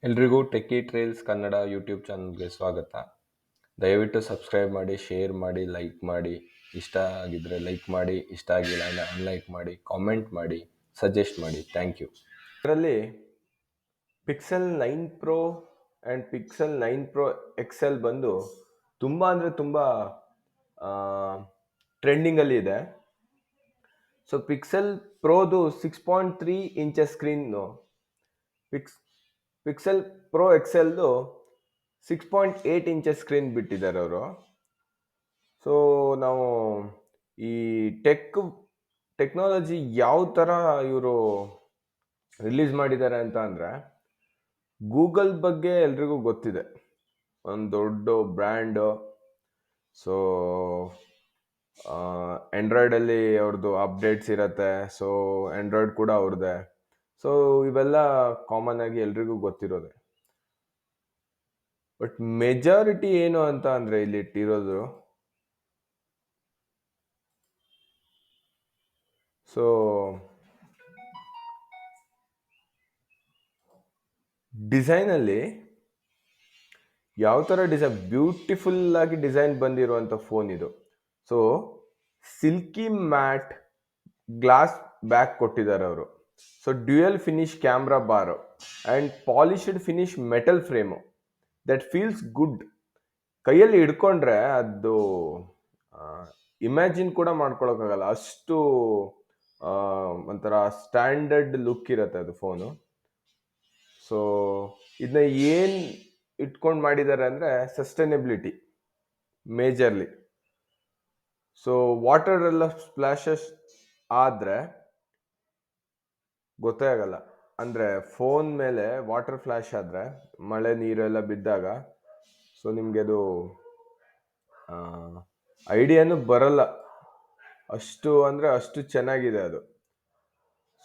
ಎಲ್ರಿಗೂ techie trails Kannada YouTube ಚಾನಲ್ಗೆ ಸ್ವಾಗತ. ದಯವಿಟ್ಟು ಸಬ್ಸ್ಕ್ರೈಬ್ ಮಾಡಿ, ಶೇರ್ ಮಾಡಿ, ಲೈಕ್ ಮಾಡಿ. ಇಷ್ಟ ಆಗಿದ್ರೆ ಲೈಕ್ ಮಾಡಿ, ಇಷ್ಟ ಆಗಿಲ್ಲ ಅಂದರೆ ಅನ್ಲೈಕ್ ಮಾಡಿ, ಕಾಮೆಂಟ್ ಮಾಡಿ, ಸಜೆಸ್ಟ್ ಮಾಡಿ. Thank you. ಇದರಲ್ಲಿ pixel 9 pro and pixel 9 pro XL ಬಂದು ತುಂಬ ಅಂದರೆ ತುಂಬ ಟ್ರೆಂಡಿಂಗಲ್ಲಿ ಇದೆ. ಸೊ ಪಿಕ್ಸೆಲ್ ಪ್ರೋದು 6.3 ಇಂಚಸ್ ಸ್ಕ್ರೀನು, ಪಿಕ್ಸೆಲ್ ಪ್ರೋ ಎಕ್ಸೆಲ್ದು 6.8 ಇಂಚಸ್ ಸ್ಕ್ರೀನ್ ಬಿಟ್ಟಿದ್ದಾರೆ ಅವರು. ಸೊ ನಾವು ಈ ಟೆಕ್ನಾಲಜಿ ಯಾವ ಥರ ಇವರು ರಿಲೀಸ್ ಮಾಡಿದ್ದಾರೆ ಅಂತ ಅಂದರೆ, ಗೂಗಲ್ ಬಗ್ಗೆ ಎಲ್ರಿಗೂ ಗೊತ್ತಿದೆ, ಒಂದು ದೊಡ್ಡ ಬ್ರ್ಯಾಂಡು. ಸೊ ಆ್ಯಂಡ್ರಾಯ್ಡಲ್ಲಿ ಅವ್ರದ್ದು ಅಪ್ಡೇಟ್ಸ್ ಇರುತ್ತೆ. ಸೊ ಆ್ಯಂಡ್ರಾಯ್ಡ್ ಕೂಡ ಅವ್ರದ್ದೇ. ಸೊ ಇವೆಲ್ಲ ಕಾಮನ್ ಆಗಿ ಎಲ್ರಿಗೂ ಗೊತ್ತಿರೋದೆ. ಬಟ್ ಮೆಜಾರಿಟಿ ಏನು ಅಂತ ಅಂದರೆ ಇಲ್ಲಿ ಇಟ್ಟಿರೋದು, ಸೊ ಡಿಸೈನಲ್ಲಿ ಯಾವ ಥರ ಬ್ಯೂಟಿಫುಲ್ ಆಗಿ ಡಿಸೈನ್ ಬಂದಿರುವಂಥ ಫೋನ್ ಇದು. So silky mat glass back ಕೊಟ್ಟಿದ್ದಾರೆ ಅವರು. So dual finish camera bar and polished finish metal frame that feels good. ಕೈಯಲ್ಲಿ ಹಿಡ್ಕೊಂಡ್ರೆ ಅದು ಇಮ್ಯಾಜಿನ್ ಕೂಡ ಮಾಡ್ಕೊಳಕ್ಕಾಗಲ್ಲ, ಅಷ್ಟು ಒಂಥರ ಸ್ಟ್ಯಾಂಡರ್ಡ್ ಲುಕ್ ಇರುತ್ತೆ ಅದು ಫೋನು. ಸೊ ಇದನ್ನ ಏನು ಇಟ್ಕೊಂಡು ಮಾಡಿದ್ದಾರೆ ಅಂದರೆ ಸಸ್ಟೈನಬಿಲಿಟಿ ಮೇಜರ್ಲಿ. ಸೊ ವಾಟರ್ ಎಲ್ಲ ಸ್ಪ್ಲಾಶಸ್ ಆದರೆ ಗೊತ್ತೇ ಆಗಲ್ಲ. ಅಂದರೆ ಫೋನ್ ಮೇಲೆ ವಾಟರ್ ಫ್ಲ್ಯಾಶ್ ಆದರೆ, ಮಳೆ ನೀರೆಲ್ಲ ಬಿದ್ದಾಗ, ಸೊ ನಿಮಗೆ ಅದು ಐಡಿಯಾನು ಬರಲ್ಲ. ಅಷ್ಟು ಅಂದರೆ ಅಷ್ಟು ಚೆನ್ನಾಗಿದೆ ಅದು.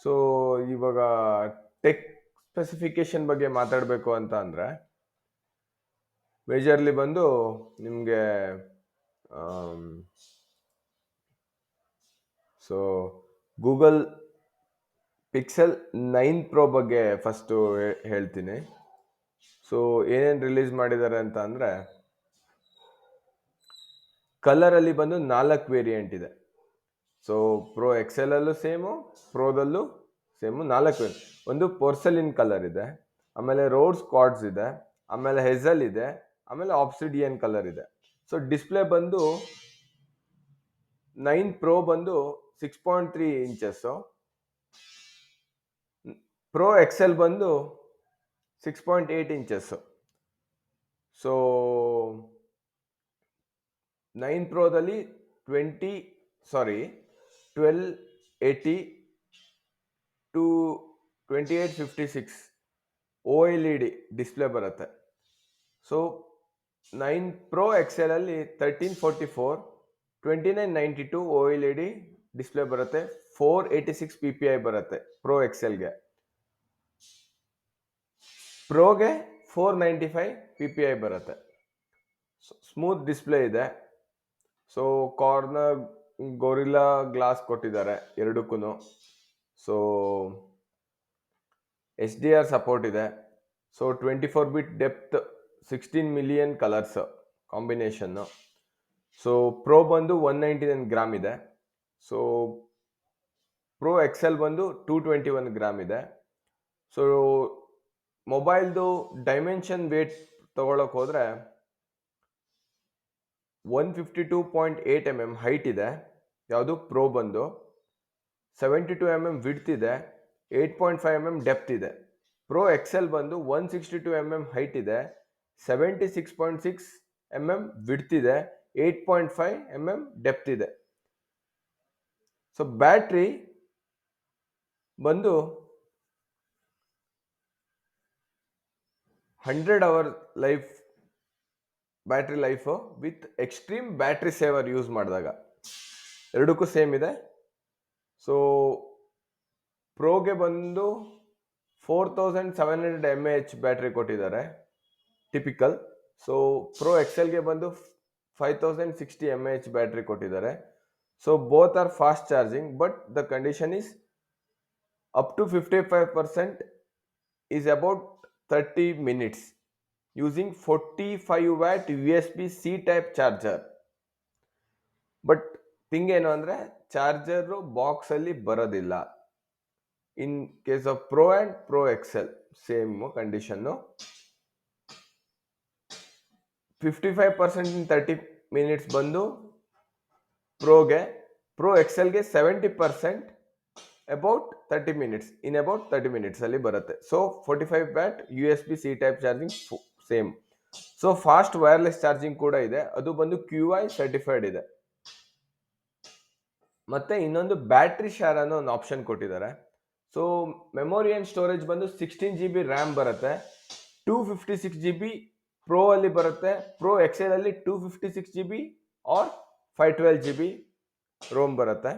ಸೊ ಇವಾಗ ಟೆಕ್ ಸ್ಪೆಸಿಫಿಕೇಶನ್ ಬಗ್ಗೆ ಮಾತಾಡಬೇಕು ಅಂತ ಅಂದರೆ, ಮೇಜರ್ಲಿ ಬಂದು ನಿಮಗೆ ಸೊ ಗೂಗಲ್ ಪಿಕ್ಸೆಲ್ 9 ಪ್ರೋ ಬಗ್ಗೆ ಫಸ್ಟು ಹೇಳ್ತೀನಿ. ಸೊ ಏನೇನು ರಿಲೀಸ್ ಮಾಡಿದ್ದಾರೆ ಅಂತ ಅಂದರೆ, ಕಲರಲ್ಲಿ ಬಂದು 4 ವೇರಿಯಂಟ್ ಇದೆ. ಸೊ ಪ್ರೋ ಎಕ್ಸೆಲಲ್ಲೂ ಸೇಮು, ಪ್ರೋದಲ್ಲೂ ಸೇಮು 4 ವೇರಿಯಂಟ್. ಒಂದು ಪೋರ್ಸಲಿನ್ ಕಲರ್ ಇದೆ, ಆಮೇಲೆ ರೋಡ್ಸ್ ಕ್ವಾಡ್ಸ್ ಇದೆ, ಆಮೇಲೆ ಹೆಝಲ್ ಇದೆ, ಆಮೇಲೆ ಆಬ್ಸಿಡಿಯನ್ ಕಲರ್ ಇದೆ. ಸೊ ಡಿಸ್ಪ್ಲೇ ಬಂದು 9 ಪ್ರೋ ಬಂದು 6.3 ಇಂಚಸ್ಸು, ಪ್ರೋ ಎಕ್ಸೆಲ್ ಬಂದು 6.8 ಇಂಚಸ್ಸು. ಸೊ 9 ಪ್ರೋದಲ್ಲಿ 1280 ಟು 2856 OLED ಡಿಸ್ಪ್ಲೇ ಬರುತ್ತೆ. ಸೊ 9 ಪ್ರೋ ಎಕ್ಸೆಲಲ್ಲಿ 1344 2992 OLED ಡಿಸ್ಪ್ಲೇ ಬರುತ್ತೆ. 486 PPI ಬರುತ್ತೆ ಪ್ರೋ ಎಕ್ಸೆಲ್ಗೆ. ಪ್ರೋಗೆ 495 PPI ಬರುತ್ತೆ. ಸ್ಮೂತ್ ಡಿಸ್ಪ್ಲೇ ಇದೆ. ಸೊ ಕಾರ್ನರ್ ಗೊರಿಲ್ಲಾ ಗ್ಲಾಸ್ ಕೊಟ್ಟಿದ್ದಾರೆ ಎರಡಕ್ಕೂ. ಸೊ HDR ಸಪೋರ್ಟ್ ಇದೆ. So 24 bit depth, 16 million colours combination. So pro ಬಂದು 199 ಗ್ರಾಮ್ ಇದೆ. ಸೊ ಪ್ರೋ ಎಕ್ಸೆಲ್ ಬಂದು 221 ಗ್ರಾಮ್ ಇದೆ. ಸೊ ಮೊಬೈಲ್ದು ಡೈಮೆನ್ಷನ್ ವೇಟ್ ತಗೊಳಕ್ಕೆ ಹೋದರೆ 152.8 mm ಹೈಟ್ ಇದೆ, ಯಾವುದು ಪ್ರೋ ಬಂದು 72 mm ವಿಡ್ತ್ ಇದೆ, 8.5 mm ಡೆಪ್ತ್ ಇದೆ. ಪ್ರೋ ಎಕ್ಸೆಲ್ ಬಂದು 162 mm ಹೈಟ್ ಇದೆ, 76.6 mm ವಿಡ್ತ್ ಇದೆ, 8.5 mm ಡೆಪ್ತ್ ಇದೆ. ಸೊ ಬ್ಯಾಟ್ರಿ ಬಂದು 100 hour life battery life with extreme battery saver use ಮಾಡಿದಾಗ. ಎರಡಕ್ಕೂ ಸೇಮ್ ಇದೆ. ಸೊ ಪ್ರೋಗೆ ಬಂದು 4700 mAh ಬ್ಯಾಟ್ರಿ ಕೊಟ್ಟಿದ್ದಾರೆ ಟಿಪಿಕಲ್. ಸೊ ಪ್ರೋ ಎಕ್ಸೆಲ್ಗೆ ಬಂದು 5060 mAh ಬ್ಯಾಟ್ರಿ ಕೊಟ್ಟಿದ್ದಾರೆ. So both are fast charging, but the condition is up to 55% is about 30 minutes using 45 watt USB-C type charger. But thing ಏನು ಅಂದರೆ ಚಾರ್ಜರು ಬಾಕ್ಸಲ್ಲಿ ಬರೋದಿಲ್ಲ. In case of pro and pro XL same condition. 55% in 30 minutes ಬಂದು ಪ್ರೋಗೆ, pro ಎಕ್ಸೆಲ್ಗೆ 70% about 30 minutes, in about 30 minutes ಅಲ್ಲಿ ಬರುತ್ತೆ. So 45 watt USB-C type charging same. So fast wireless charging ಕೂಡ ಇದೆ, ಅದು ಬಂದು QI ಸರ್ಟಿಫೈಡ್ ಇದೆ. ಮತ್ತೆ ಇನ್ನೊಂದು ಬ್ಯಾಟ್ರಿ ಶೇರ್ ಅನ್ನೋ ಒಂದು ಆಪ್ಷನ್ ಕೊಟ್ಟಿದ್ದಾರೆ. ಸೊ ಮೆಮೊರಿ ಆ್ಯಂಡ್ ಸ್ಟೋರೇಜ್ ಬಂದು 16 GB ರ್ಯಾಮ್ ಬರುತ್ತೆ, 256 GB ಪ್ರೋ ಅಲ್ಲಿ ಬರುತ್ತೆ, ಪ್ರೋ ಎಕ್ಸೆಲ್ ಅಲ್ಲಿ 256 GB ಆರ್ 512 GB ರೋಮ್ ಬರುತ್ತೆ.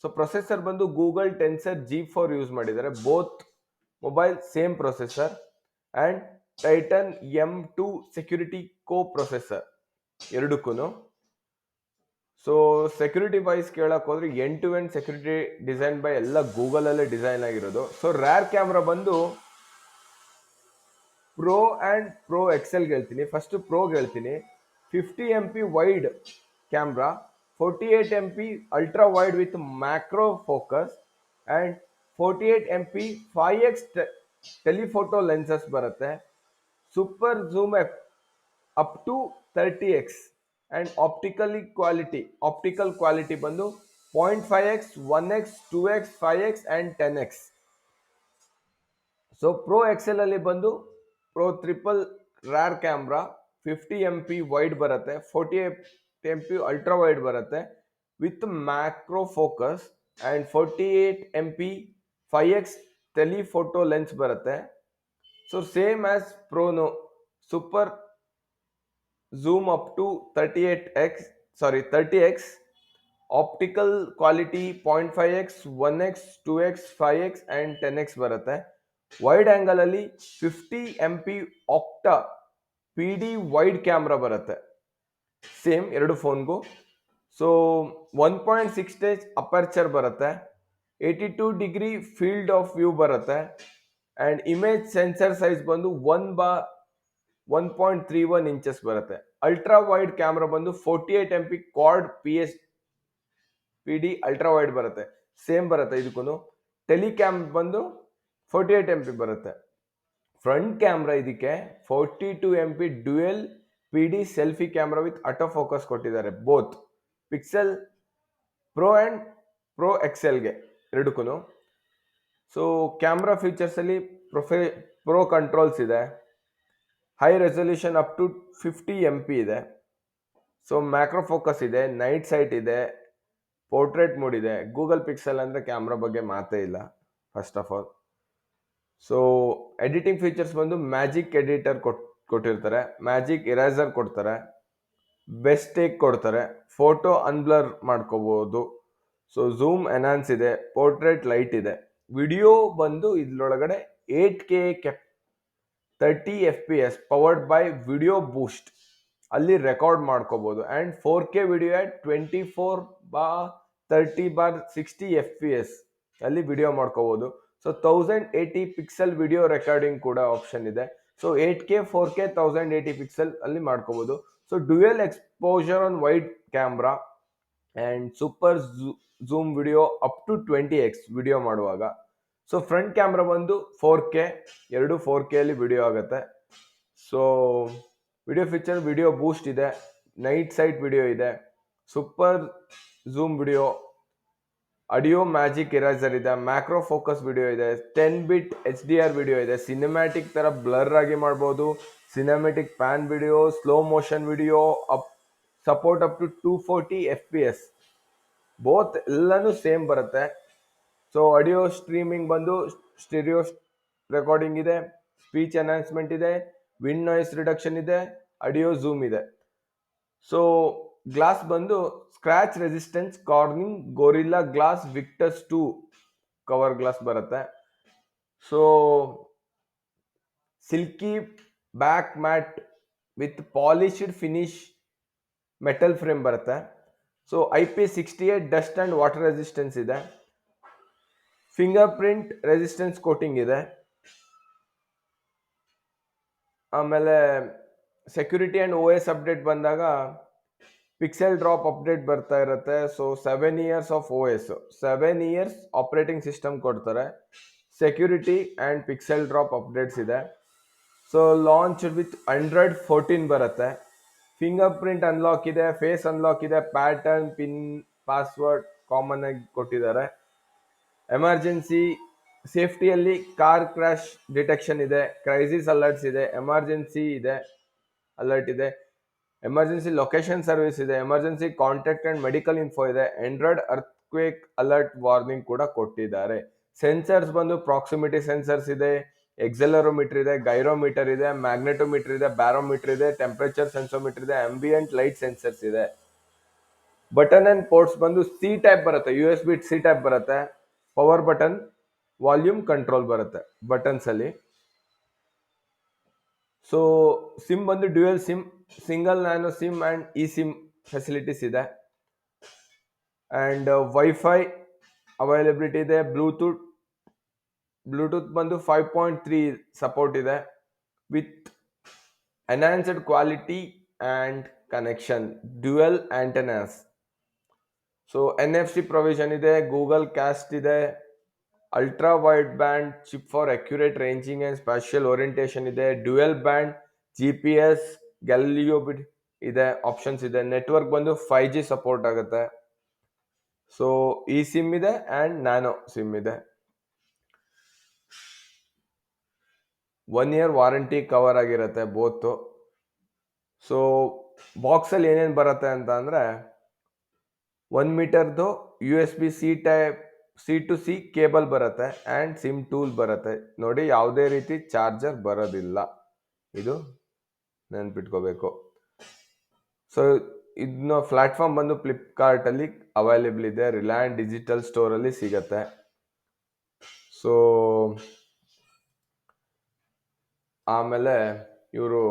ಸೊ ಪ್ರೊಸೆಸರ್ ಬಂದು ಗೂಗಲ್ ಟೆನ್ಸರ್ G4 ಯೂಸ್ ಮಾಡಿದ್ದಾರೆ, both mobile same processor, and Titan M2 security co processor ಎರಡಕ್ಕೂ. ಸೊ ಸೆಕ್ಯೂರಿಟಿ ವೈಸ್ ಕೇಳಕ್ ಹೋದ್ರೆ end to end security design by ಎಲ್ಲ Google ಅಲ್ಲೇ design ಆಗಿರೋದು. So rear camera ಬಂದು ಪ್ರೋ ಆ್ಯಂಡ್ ಪ್ರೋ ಎಕ್ಸೆಲ್ಗೆ ಹೇಳ್ತೀನಿ. ಫಸ್ಟ್ ಪ್ರೋಗೆ ಹೇಳ್ತೀನಿ. 50 MP wide camera, 48 MP ultra wide with macro focus, and 48 MP 5x telephoto lenses ಬರುತ್ತೆ. Super zoom up to 30x, and optical quality ಬಂದು 0.5x, 1x, 2x, 5x and 10x. So pro XL ಅಲ್ಲಿ ಬಂದು pro triple rear camera 50 MP wide ಬರುತ್ತೆ, 48 MP ultra wide ಬರುತ್ತೆ with macro focus, and 48 MP 5x telephoto lens ಬರುತ್ತೆ. So same as ಪ್ರೋನು, super zoom up to 30x, optical quality 0.5x, 1x, 2x, 5x and 10x ಬರುತ್ತೆ. Wide angle ಅಲ್ಲಿ 50 MP octa PD wide camera ಬರುತ್ತೆ, same ಎರಡು ಫೋನ್ಗೂ. So 1.6 aperture ಬರುತ್ತೆ, 82 degree field of view ಬರುತ್ತೆ, and image sensor size ಬಂದು 1/1.31 inches ಬರುತ್ತೆ. Ultra wide camera ಬಂದು 48 MP Quad PD ultra wide ಬರುತ್ತೆ, ಸೇಮ್ ಬರುತ್ತೆ ಇದಕ್ಕೂ. ಟೆಲಿಕ್ಯಾಮ್ ಬಂದು 48 MP ಬರುತ್ತೆ. ಫ್ರಂಟ್ ಕ್ಯಾಮ್ರಾ ಇದಕ್ಕೆ 42 MP dual PD selfie camera with auto focus ಕೊಟ್ಟಿದ್ದಾರೆ, both pixel pro and pro ಎಕ್ಸೆಲ್ಗೆ ಎರಡಕ್ಕೂ. ಸೊ ಕ್ಯಾಮ್ರಾ ಫೀಚರ್ಸ್ ಅಲ್ಲಿ ಪ್ರೋ ಕಂಟ್ರೋಲ್ಸ್ ಇದೆ, high resolution up to 50 MP ಇದೆ. ಸೊ ಮ್ಯಾಕ್ರೋ ಫೋಕಸ್ ಇದೆ, ನೈಟ್ ಸೈಟ್ ಇದೆ, ಪೋರ್ಟ್ರೇಟ್ ಮೋಡ್ ಇದೆ. ಗೂಗಲ್ ಪಿಕ್ಸೆಲ್ ಅಂದರೆ ಕ್ಯಾಮ್ರಾ ಬಗ್ಗೆ ಮಾತೇ ಇಲ್ಲ first of all. So editing features ಬಂದು ಮ್ಯಾಜಿಕ್ ಎಡಿಟರ್ ಕೊಟ್ಟಿರ್ತಾರೆ, ಮ್ಯಾಜಿಕ್ ಇರೇಸರ್ ಕೊಡ್ತಾರೆ, ಬೆಸ್ಟ್ ಟೇಕ್ ಕೊಡ್ತಾರೆ, ಫೋಟೋ ಅನ್ಬ್ಲರ್ ಮಾಡ್ಕೋಬಹುದು. ಸೊ ಝೂಮ್ ಎನ್ಹಾನ್ಸ್ ಇದೆ, ಪೋರ್ಟ್ರೇಟ್ ಲೈಟ್ ಇದೆ. ವಿಡಿಯೋ ಬಂದು ಇದ್ರೊಳಗಡೆ 8K 30 FPS powered by video boost ಅಲ್ಲಿ ರೆಕಾರ್ಡ್ ಮಾಡ್ಕೋಬಹುದು, and 4K video at 24/30/60 FPS ಅಲ್ಲಿ ವಿಡಿಯೋ ಮಾಡ್ಕೋಬಹುದು. ಸೊ 1080 ಪಿಕ್ಸೆಲ್ ವಿಡಿಯೋ ರೆಕಾರ್ಡಿಂಗ್ ಕೂಡ ಆಪ್ಷನ್ ಇದೆ. ಸೊ 8K 4K 1080 ಪಿಕ್ಸೆಲ್ ಅಲ್ಲಿ ಮಾಡ್ಕೋಬಹುದು. So dual exposure on wide camera and super zoom video up to 20x video ಮಾಡುವಾಗ. So front camera ಬಂದು 4K, ಎರಡು 4K ಅಲ್ಲಿ ವಿಡಿಯೋ ಆಗುತ್ತೆ. So video feature video boost ಇದೆ, ನೈಟ್ ಸೈಟ್ ವಿಡಿಯೋ ಇದೆ, super zoom video, audio magic eraser ಇದೆ, macro focus video ಇದೆ, 10-bit HDR video ಇದೆ, ಸಿನಿಮ್ಯಾಟಿಕ್ ತರ ಬ್ಲರ್ ಆಗಿ ಮಾಡ್ಬೋದು, cinematic pan video, slow motion video, support up to 240 FPS. Both ಎಲ್ಲಾನು same ಬರುತ್ತೆ. ಸೊ ಆಡಿಯೋ ಸ್ಟ್ರೀಮಿಂಗ್ ಬಂದು ಸ್ಟೀರಿಯೋ ರೆಕಾರ್ಡಿಂಗ್ ಇದೆ, ಸ್ಪೀಚ್ ಎನ್ಹಾನ್ಸ್ಮೆಂಟ್ ಇದೆ, ವಿಂಡ್ ನಾಯ್ಸ್ ರಿಡಕ್ಷನ್ ಇದೆ, ಆಡಿಯೋ ಝೂಮ್ ಇದೆ. ಸೊ ಗ್ಲಾಸ್ ಬಂದು scratch resistance Corning Gorilla Glass Victus 2 cover glass ಬರುತ್ತೆ. So silky back matte with polished finish metal frame ಬರುತ್ತೆ. So IP68 dust and water resistance ಇದೆ, fingerprint resistance coating ಇದೆ. ಆಮೇಲೆ security and O S update ಬಂದಾಗ pixel drop update ಬರ್ತಾ ಇರುತ್ತೆ. So 7 years of O S, 7 years operating system ಕೊಡ್ತಾರೆ. Security and pixel drop updates ಇದೆ. So launch with 114 ಬರುತ್ತೆ. Fingerprint unlock ಇದೆ, face unlock ಇದೆ, ಪ್ಯಾಟರ್ನ್, ಪಿನ್, ಪಾಸ್ವರ್ಡ್ ಕಾಮನ್ ಆಗಿ ಕೊಟ್ಟಿದ್ದಾರೆ. ಎಮರ್ಜೆನ್ಸಿ ಸೇಫ್ಟಿಯಲ್ಲಿ ಕಾರ್ ಕ್ರಾಶ್ ಡಿಟೆಕ್ಷನ್ ಇದೆ, ಕ್ರೈಸಿಸ್ ಅಲರ್ಟ್ಸ್ ಇದೆ, emergency ಇದೆ ಅಲರ್ಟ್ ಇದೆ, ಎಮರ್ಜೆನ್ಸಿ ಲೊಕೇಶನ್ ಸರ್ವಿಸ್ ಇದೆ, emergency contact and medical info ಇದೆ, ಆಂಡ್ರಾಯ್ಡ್ ಅರ್ಥಕ್ವೇಕ್ ಅಲರ್ಟ್ ವಾರ್ನಿಂಗ್ ಕೂಡ ಕೊಟ್ಟಿದ್ದಾರೆ. ಸೆನ್ಸರ್ಸ್ ಬಂದು ಪ್ರಾಕ್ಸಿಮಿಟಿ ಸೆನ್ಸರ್ಸ್ ಇದೆ, ಎಕ್ಸೆಲರೋಮೀಟರ್ ಇದೆ, ಗೈರೋಮೀಟರ್ ಇದೆ, ಮ್ಯಾಗ್ನೆಟೋಮೀಟರ್ ಇದೆ, ಬ್ಯಾರೋಮೀಟರ್ ಇದೆ, ಟೆಂಪರೇಚರ್ ಸೆನ್ಸೋಮೀಟರ್ ಇದೆ, ಆಂಬಿಯಂಟ್ ಲೈಟ್ ಸೆನ್ಸರ್ಸ್ ಇದೆ. ಬಟನ್ ಅಂಡ್ ಪೋರ್ಟ್ಸ್ ಬಂದು ಸಿ ಟೈಪ್ ಬರುತ್ತೆ, U S B C type ಬರುತ್ತೆ. ಪವರ್ ಬಟನ್, ವಾಲ್ಯೂಮ್ ಕಂಟ್ರೋಲ್ ಬರುತ್ತೆ ಬಟನ್ಸ್ ಅಲ್ಲಿ. ಸೊ ಸಿಮ್ ಬಂದು dual SIM, single nano SIM and E SIM facilities ಇದೆ. And wifi availability ಇದೆ. Bluetooth ಬಂದು 5.3 ಸಪೋರ್ಟ್ ಇದೆ with enhanced quality and connection, dual antennas. So NFC provision ಇದೆ, Google Cast ಇದೆ, ultra wide band chip for accurate ranging and spatial orientation ಇದೆ, dual band GPS, ಗ್ಯಾಲಿಲಿಯೋ ಬಿಟ್ ಇದೆ, options ಇದೆ. Network ಬಂದು 5G support ಆಗುತ್ತೆ. So ಈ sim ಇದೆ and nano sim ಇದೆ. 1 year ವಾರಂಟಿ ಕವರ್ ಆಗಿರುತ್ತೆ ಬೋತ್. ಸೊ ಬಾಕ್ಸಲ್ಲಿ ಏನೇನು ಬರುತ್ತೆ ಅಂತ ಅಂದರೆ 1 ಮೀಟರ್ದು USB C to C cable ಬರುತ್ತೆ ಆ್ಯಂಡ್ ಸಿಮ್ ಟೂಲ್ ಬರುತ್ತೆ. ನೋಡಿ, ಯಾವುದೇ ರೀತಿ ಚಾರ್ಜರ್ ಬರೋದಿಲ್ಲ, ಇದು ನೆನ್ಪಿಟ್ಕೋಬೇಕು. ಸೊ ಇದನ್ನ ಪ್ಲಾಟ್ಫಾರ್ಮ್ ಬಂದು ಫ್ಲಿಪ್ಕಾರ್ಟಲ್ಲಿ ಅವೈಲೇಬಲ್ ಇದೆ, ರಿಲಯನ್ಸ್ ಡಿಜಿಟಲ್ ಸ್ಟೋರಲ್ಲಿ ಸಿಗತ್ತೆ. ಸೊ ಆಮೇಲೆ ಇವರು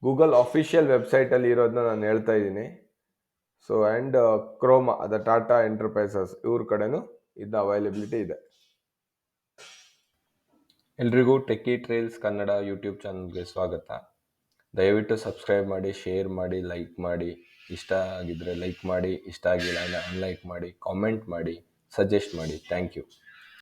ಗೂಗಲ್ ಅಫಿಷಿಯಲ್ ವೆಬ್ಸೈಟಲ್ಲಿ ಇರೋದನ್ನ ನಾನು ಹೇಳ್ತಾ ಇದ್ದೀನಿ. ಸೊ ಆ್ಯಂಡ್ ಕ್ರೋಮಾ, ಅದ ಟಾಟಾ ಎಂಟರ್ಪ್ರೈಸಸ್, ಇವ್ರ ಕಡೆನೂ ಇದನ್ನ ಅವೈಲೇಬಿಲಿಟಿ ಇದೆ. ಎಲ್ರಿಗೂ ಟೆಕ್ಕಿ ಟ್ರೇಲ್ಸ್ ಕನ್ನಡ ಯೂಟ್ಯೂಬ್ ಚಾನಲ್ಗೆ ಸ್ವಾಗತ. ದಯವಿಟ್ಟು ಸಬ್ಸ್ಕ್ರೈಬ್ ಮಾಡಿ, ಶೇರ್ ಮಾಡಿ, ಲೈಕ್ ಮಾಡಿ. ಇಷ್ಟ ಆಗಿದ್ರೆ ಲೈಕ್ ಮಾಡಿ, ಇಷ್ಟ ಆಗಿಲ್ಲ ಅನ್ಲೈಕ್ ಮಾಡಿ, ಕಾಮೆಂಟ್ ಮಾಡಿ, ಸಜೆಸ್ಟ್ ಮಾಡಿ. Thank you.